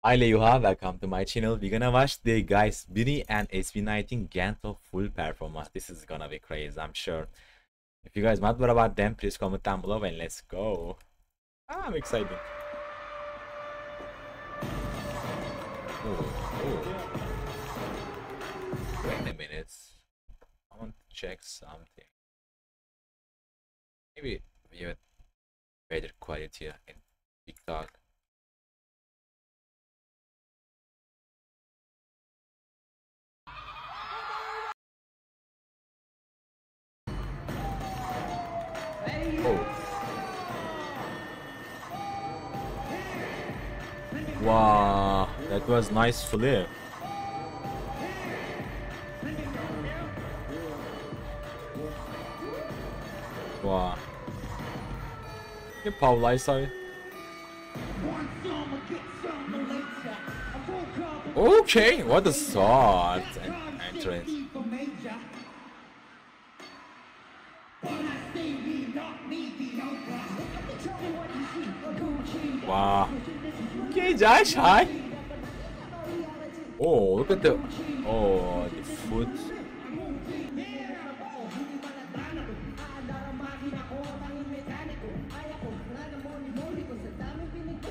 Hi Leyuha, welcome to my channel. We're gonna watch the guys Bini and SB19 Ganto full performance. This is gonna be crazy, I'm sure. If you guys want more about them, please comment down below and let's go. I'm excited. Oh. Wait a minute. I want to check something. Maybe we have better quality in TikTok. Oh. Wow, that was nice flip. Wow. You Pavlay abi. Okay, what a start and entrance. Wow. Okay, Josh, hi. Oh, look at the foot.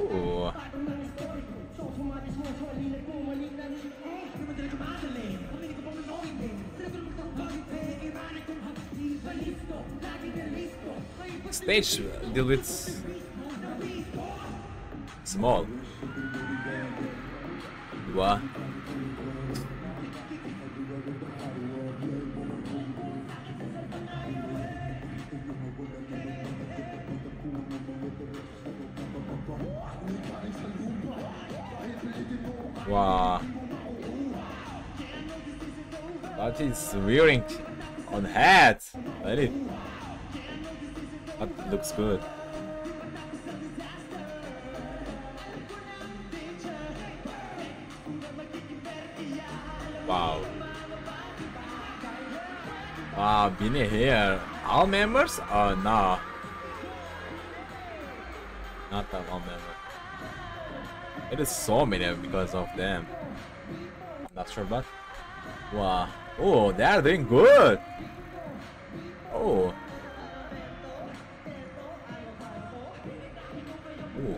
Oh. Stage a little bit small. Wow. Wow. That is wearing on hat. Very. That looks good. Wow. Wow, Bini here. All members? Oh no. Not that all members. It is so many because of them. I'm not sure, but wow. Oh, they are doing good. Oh. Ooh.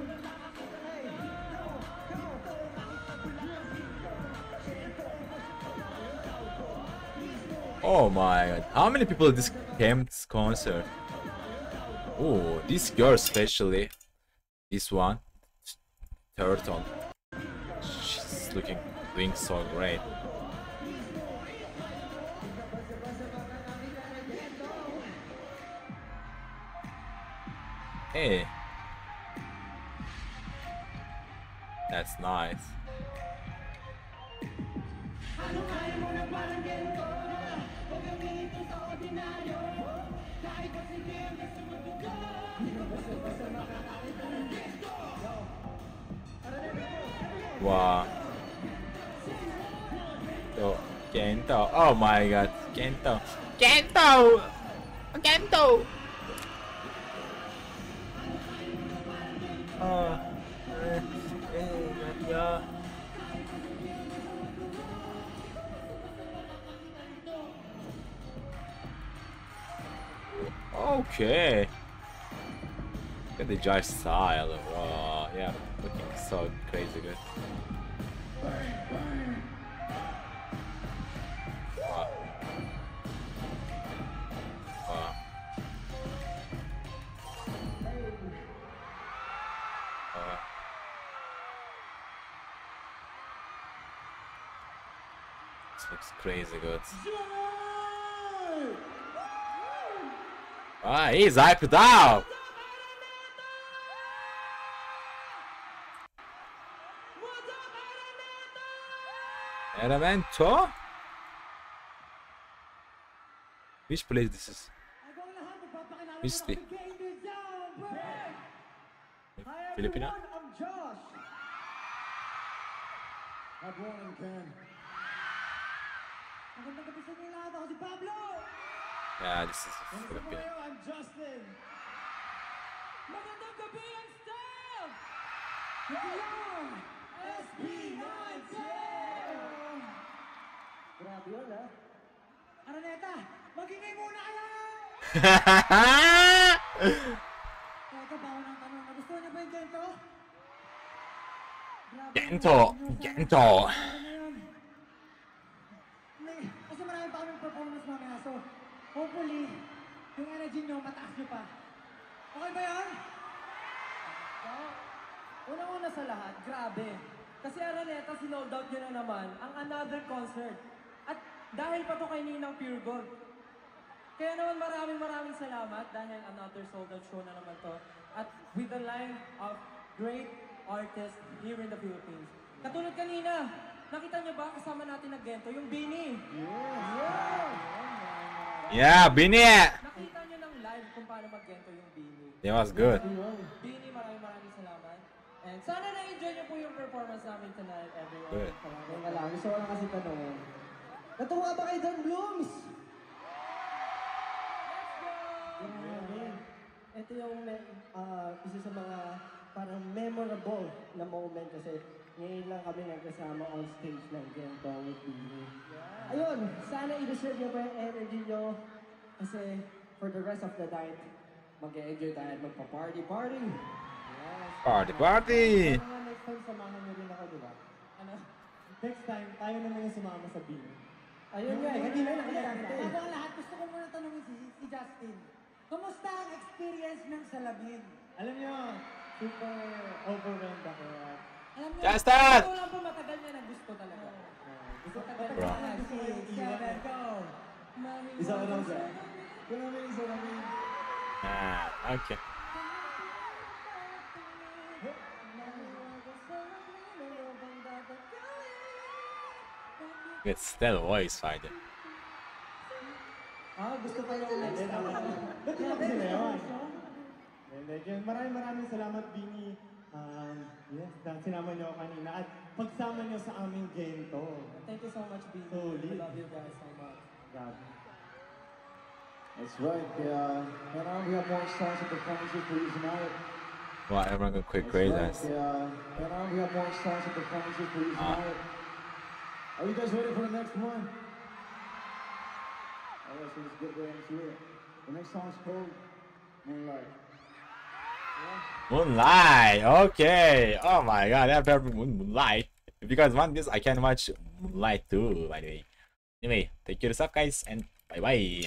Oh my god. How many people this came to this concert? Oh, this girl especially. This one. Turtle. She's doing so great. Hey. That's nice. Wow. Oh, Gento. Oh my god. Gento. Gento! Gento! Yeah. Okay. Look at the judge style. Wow, yeah, looking so crazy good. Wow. Wow. This looks crazy good. Ah, he's hyped up! Elemento? Which place this is? Which city? Filipino? Yeah, this is Filipino. Teka, bago ng tanong. Nagustuhan niyo ba yung Gento? Grabe. Gento, Gento. Ano yun? Kasi marami pa kaming performance mamaya. So, hopefully, yung energy nyo, mataas nyo pa. Okay ba yan? Unang-una sa lahat, grabe. Kasi Araneta, sinold out nyo na naman ang another concert. At dahil pa to kay Ninang Pure Gold. Kaya naman maraming salamat dahil another sold out show na naman to. At with the line of great artists here in the Philippines. Katulad kanina, nakita nyo ba kasama natin na Gento, yung Bini? Yeah, Bini. Nakita nyo ng live kung paano mag-Gento yung Bini. That was good. Bini, maraming salamat. And sana na-enjoy nyo po yung performance namin tonight, everyone. Good. Teka lang, gusto ko lang kasi tanong. Natuwa ba kay Don Blooms? Ito yung isa sa mga parang memorable na moment kasi ngayon lang kami nagkasama on stage ng Gento with Bini. Ayun, sana i-deserve nyo pa yung energy nyo kasi for the rest of the night, mag-enjoy tayo at magpa-party. Party. Next time, samahan nyo rin ako, di ba? Ano? Next time, tayo naman yung sumama sa Bini. Ayun nga, hindi na nakikita. Bago ang lahat, gusto ko muna tanongin si Justin. Kumusta ang experience ng Salabin? Alam nyo, super overwhelmed ako. Alam nyo, Justin! Ito lang po matagal niya na gusto talaga. Gusto Matagal Bro. na gusto yung seven, go! Isa ko lang siya. Kung namin isa namin. Okay. It's still voice fighter. Gusto ko yung next time. Ba't hindi kasi na yun? And again, maraming salamat, Bini. Yes, dahil sinama niyo ako kanina at pagsama niyo sa aming Gento. Thank you so much, Bini. Solid. I love you guys so much. Grabe. That's right. Yeah. And we have more songs and performances for you tonight. Wow, everyone go quick That's crazy. right. Yeah. And we have more songs and performances for you tonight. Are you guys ready for the next one? Alright, so let's get right into it. The next song's called Moonlight. Moonlight. Okay. Oh my god, that perfect Moonlight. If you guys want this, I can watch Moonlight too, by the way. Anyway, take care of yourself, guys, and bye bye.